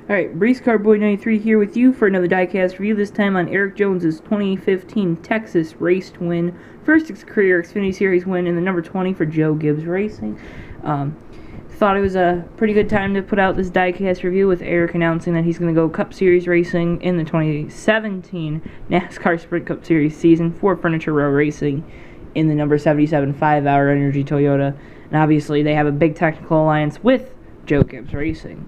Alright, Race Car Boy 93 here with you for another Diecast review, this time on Erik Jones's 2015 Texas race to win. First career Xfinity Series win in the number 20 for Joe Gibbs Racing. Thought it was a pretty good time to put out this Diecast review with Erik announcing that he's going to go Cup Series racing in the 2017 NASCAR Sprint Cup Series season for Furniture Row Racing in the number 77 5-hour Energy Toyota. And obviously they have a big technical alliance with Joe Gibbs Racing.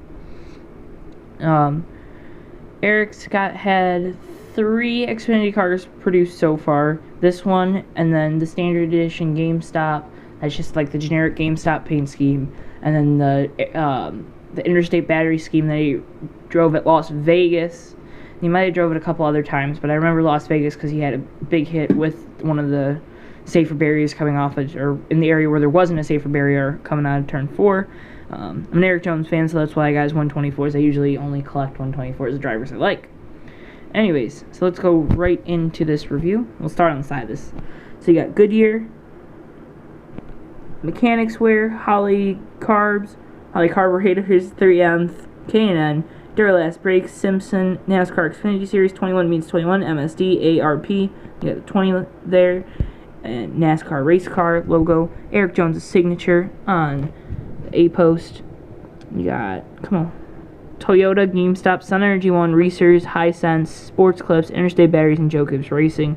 Erik Scott had 3 Xfinity cars produced so far. This one, and then the Standard Edition GameStop. That's just like the generic GameStop paint scheme. And then the Interstate Battery scheme that he drove at Las Vegas. He might have drove it a couple other times, but I remember Las Vegas because he had a big hit with one of the safer barriers coming off, or in the area where there wasn't a safer barrier coming out of turn 4. I'm an Erik Jones fan, so that's why I got his 124s. I usually only collect 124s of drivers I like. Anyways, so let's go right into this review. We'll start on the side of this. So you got Goodyear, Mechanics Wear, Holley Carburetors, 3M, K&N, Duralast Brakes, Simpson, NASCAR Xfinity Series 21 means 21, MSD, ARP, you got the 20 there, and NASCAR Race Car logo, Erik Jones' signature on the A-post. You got, Toyota, GameStop, Sun Energy One, Reesers, Hisense, Sports Clips, Interstate Batteries, and Joe Gibbs Racing.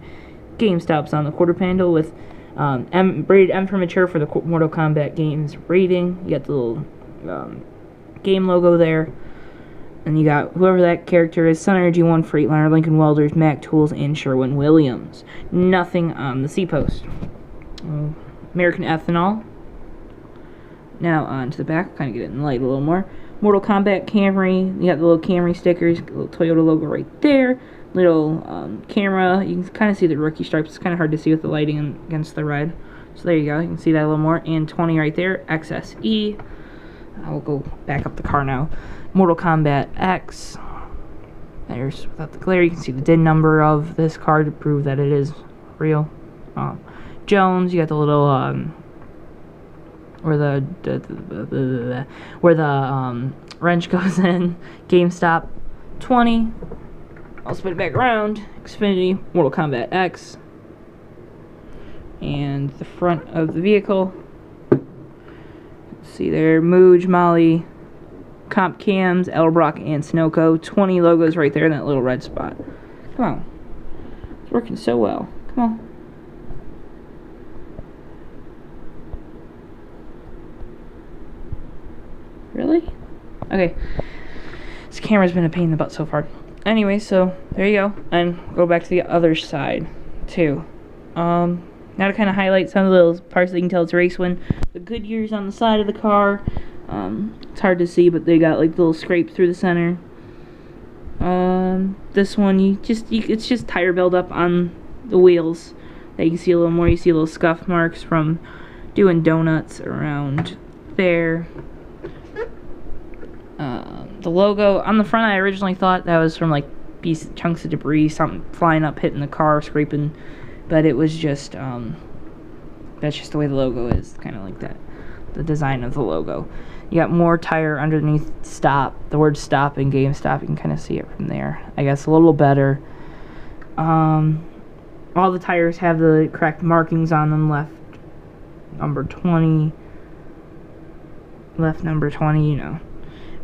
GameStop's on the quarter panel with rated M for mature for the Mortal Kombat games rating. You got the little game logo there. And you got whoever that character is, Sun Energy One, Freightliner, Lincoln Welders, Mac Tools, and Sherwin-Williams. Nothing on the C-post. American Ethanol. Now on to the back, kind of get it in the light a little more. Mortal Kombat Camry, you got the little Camry stickers, little Toyota logo right there. Little camera, you can kind of see the rookie stripes. It's kind of hard to see with the lighting against the red. So there you go, you can see that a little more. And 20 right there, XSE. I'll go back up the car now. Mortal Kombat X. There's, without the glare, you can see the DIN number of this car to prove that it is real. Jones, you got the little where the wrench goes in. GameStop 20. I'll spin it back around. Xfinity, Mortal Kombat X, and the front of the vehicle. See there, Mooj, Molly, Comp Cams, Elbrock, and Sunoco. 20 logos right there in that little red spot. Come on, it's working so well. Come on. Really? Okay. This camera's been a pain in the butt so far. Anyway, so there you go. And go back to the other side, too. Now to kind of highlight some of those parts that you can tell it's a race win. The Goodyear's on the side of the car. It's hard to see, but they got like little scrapes through the center. This one, it's just tire buildup on the wheels that you can see a little more. You see little scuff marks from doing donuts around there. The logo on the front, I originally thought that was from like chunks of debris, something flying up, hitting the car, scraping, but it was just that's just the way the logo is, kind of like that, the design of the logo. You got more tire underneath stop, the word stop in GameStop, you can kind of see it from there, I guess a little better. All the tires have the correct markings on them. Left number 20, left number 20, you know,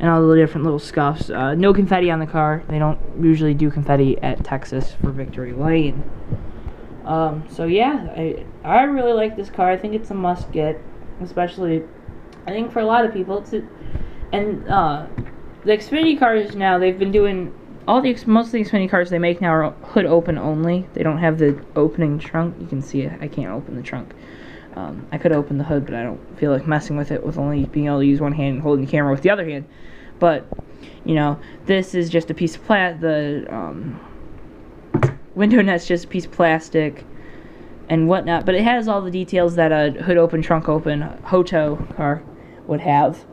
and all the different little scuffs. No confetti on the car. They don't usually do confetti at Texas for Victory Lane. So yeah, I really like this car. I think it's a must get, especially I think for a lot of people. The Xfinity cars now, they've been doing most of the Xfinity cars they make now are hood open only. They don't have the opening trunk. You can see it. I can't open the trunk. I could open the hood, but I don't feel like messing with it with only being able to use one hand and holding the camera with the other hand. But, you know, this is just a piece of the window net's just a piece of plastic and whatnot. But it has all the details that a hood open, trunk open Hoto car would have.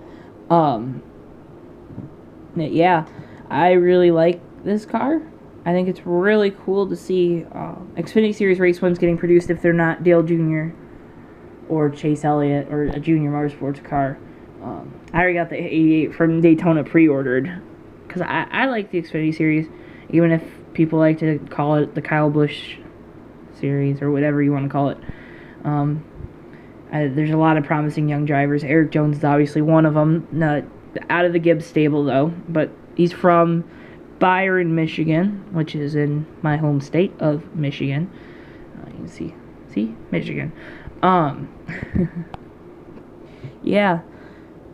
Yeah, I really like this car. I think it's really cool to see Xfinity Series race ones getting produced if they're not Dale Jr. or Chase Elliott or a Junior Motorsports car. I already got the 88 from Daytona pre-ordered because I like the Xfinity Series, even if people like to call it the Kyle Busch Series or whatever you want to call it. There's a lot of promising young drivers. Erik Jones is obviously one of them. Not out of the Gibbs stable, though, but he's from Byron, Michigan, which is in my home state of Michigan. You can see, Michigan. Yeah,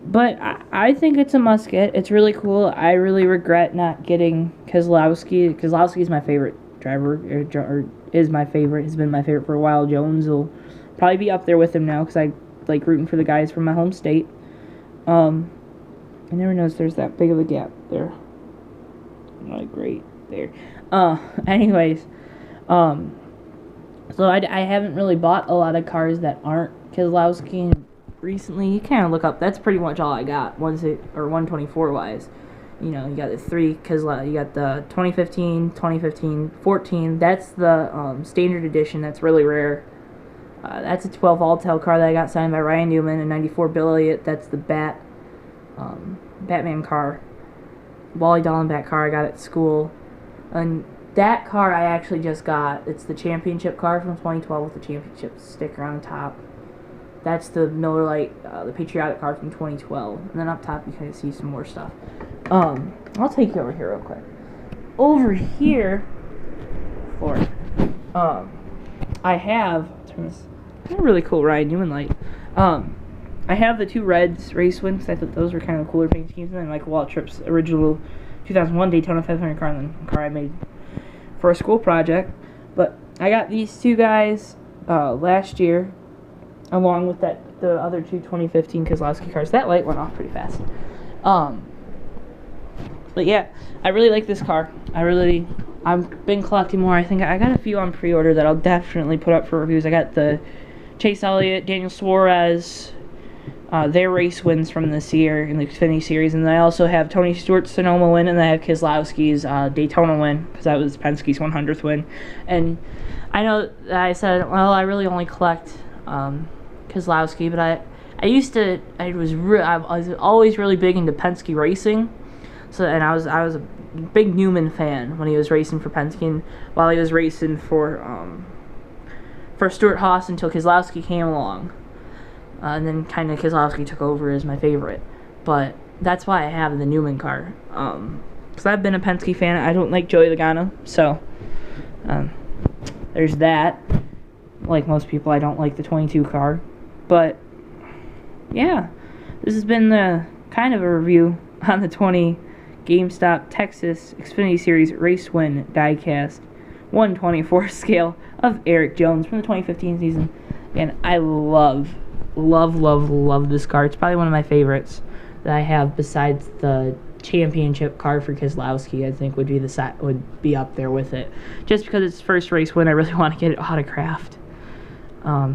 but I think it's a must get. It's really cool. I really regret not getting Keselowski. Keselowski is my favorite driver, or is my favorite. Has been my favorite for a while. Jones will probably be up there with him now because I like rooting for the guys from my home state. I never noticed there's that big of a gap there. Like right there. Anyways, so I haven't really bought a lot of cars that aren't Keselowski recently. You kind of look up. That's pretty much all I got. 124 wise. You know, you got the 3 Keselowski. You got the 2015, 14. That's the standard edition. That's really rare. That's a 12 Alltel car that I got signed by Ryan Newman. A 94 Bill Elliott. That's the Batman car. Wally Dallenbach car I got at school. And that car I actually just got. It's the championship car from 2012 with the championship sticker on the top. That's the Miller Lite, the patriotic car from 2012. And then up top you kind of see some more stuff. I'll take you over here real quick. Over here, I have, turn this, a really cool Ryan Newman light. I have the 2 Reds race wins because I thought those were kind of cooler paint schemes. And then Michael Waltrip's original 2001 Daytona 500 car, and then a car I made for a school project. But I got these 2 guys last year, along with the other 2 2015 Keselowski cars. That light went off pretty fast. But yeah, I really like this car. I've been collecting more. I think I got a few on pre-order that I'll definitely put up for reviews. I got the Chase Elliott, Daniel Suarez, their race wins from this year in the Xfinity Series, and I also have Tony Stewart's Sonoma win, and I have Keselowski's Daytona win, because that was Penske's 100th win. And I know that I said, well, I really only collect Keselowski, but I was always really big into Penske racing. So, and I was a big Newman fan when he was racing for Penske, and while he was racing for Stewart-Haas until Keselowski came along. And then kind of Keselowski took over as my favorite. But that's why I have the Newman car. Because I've been a Penske fan. I don't like Joey Logano. So, there's that. Like most people, I don't like the 22 car. But, yeah. This has been the kind of a review on the 20 GameStop Texas Xfinity Series Race Win Diecast 1/24 scale of Erik Jones from the 2015 season. And I love this car. It's probably one of my favorites that I have besides the championship car for Keselowski. I think would be up there with it. Just because it's first race win, I really want to get it autographed. But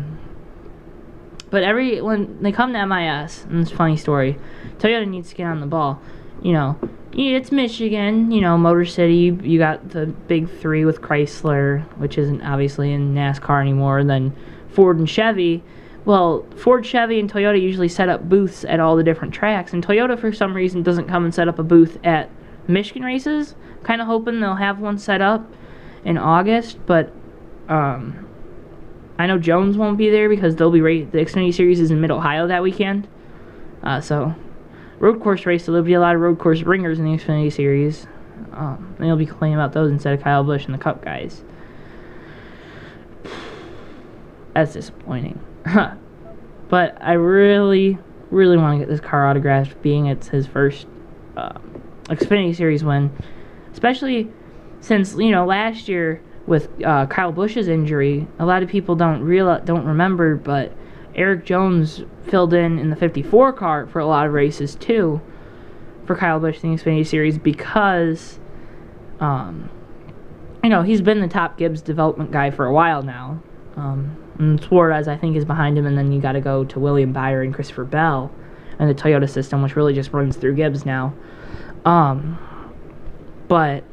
when they come to MIS, and it's a funny story, Toyota needs to get on the ball. You know, it's Michigan, Motor City. You got the big 3 with Chrysler, which isn't obviously in NASCAR anymore, and then Ford and Chevy. Well, Ford, Chevy, and Toyota usually set up booths at all the different tracks, and Toyota, for some reason, doesn't come and set up a booth at Michigan races. Kind of hoping they'll have one set up in August, but I know Jones won't be there because the Xfinity Series is in Mid-Ohio that weekend. So, road course race, so there'll be a lot of road course ringers in the Xfinity Series. And they'll be complaining about those instead of Kyle Busch and the Cup guys. That's disappointing. But I really want to get this car autographed, being it's his first Xfinity Series win. Especially since, last year with Kyle Busch's injury, a lot of people don't remember, but Erik Jones filled in the 54 car for a lot of races too for Kyle Busch in the Xfinity Series because he's been the top Gibbs development guy for a while now. And Suarez, I think, is behind him, and then you got to go to William Byron and Christopher Bell and the Toyota system, which really just runs through Gibbs now. But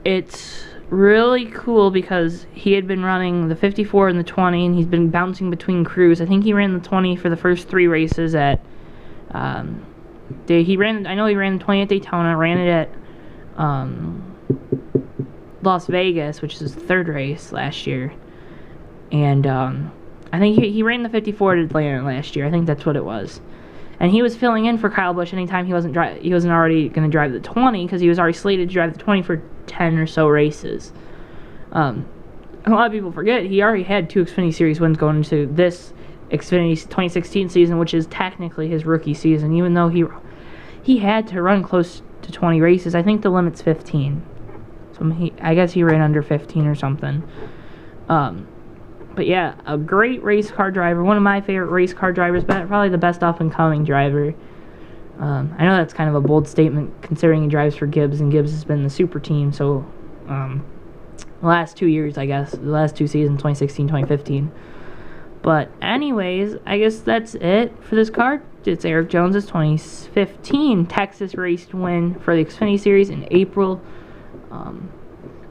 it's really cool because he had been running the 54 and the 20, and he's been bouncing between crews. I think he ran the 20 for the first 3 races at he ran. I know he ran the 20 at Daytona. Ran it at Las Vegas, which is his third race last year, and I think he ran the 54 at Atlanta last year. I think that's what it was. And he was filling in for Kyle Busch anytime he wasn't already going to drive the 20, because he was already slated to drive the 20 for 10 or so races. A lot of people forget he already had 2 Xfinity Series wins going into this Xfinity 2016 season, which is technically his rookie season, even though he had to run close to 20 races. I think the limit's 15. So I guess he ran under 15 or something. But yeah, a great race car driver. One of my favorite race car drivers, but probably the best up-and-coming driver. I know that's kind of a bold statement considering he drives for Gibbs, and Gibbs has been the super team. So the last 2 years, I guess. The last 2 seasons, 2016, 2015. But anyways, I guess that's it for this card. It's Erik Jones's 2015 Texas race win for the Xfinity Series in April.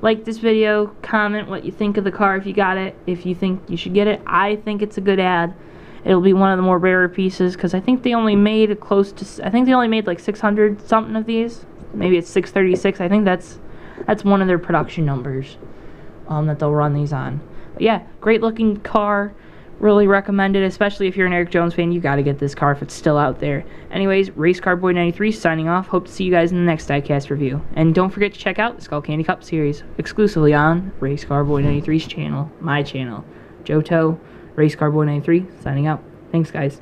Like this video, comment what you think of the car if you got it, if you think you should get it. I think it's a good ad. It'll be one of the more rarer pieces, because I think they only made like 600 something of these. Maybe it's 636. I think that's one of their production numbers that they'll run these on. But yeah, great looking car. Really recommend it, especially if you're an Erik Jones fan. You got to get this car if it's still out there. Anyways, RaceCarBoy93 signing off. Hope to see you guys in the next Diecast review. And don't forget to check out the Skull Candy Cup series exclusively on RaceCarBoy93's channel, my channel. Johto, RaceCarBoy93 signing out. Thanks, guys.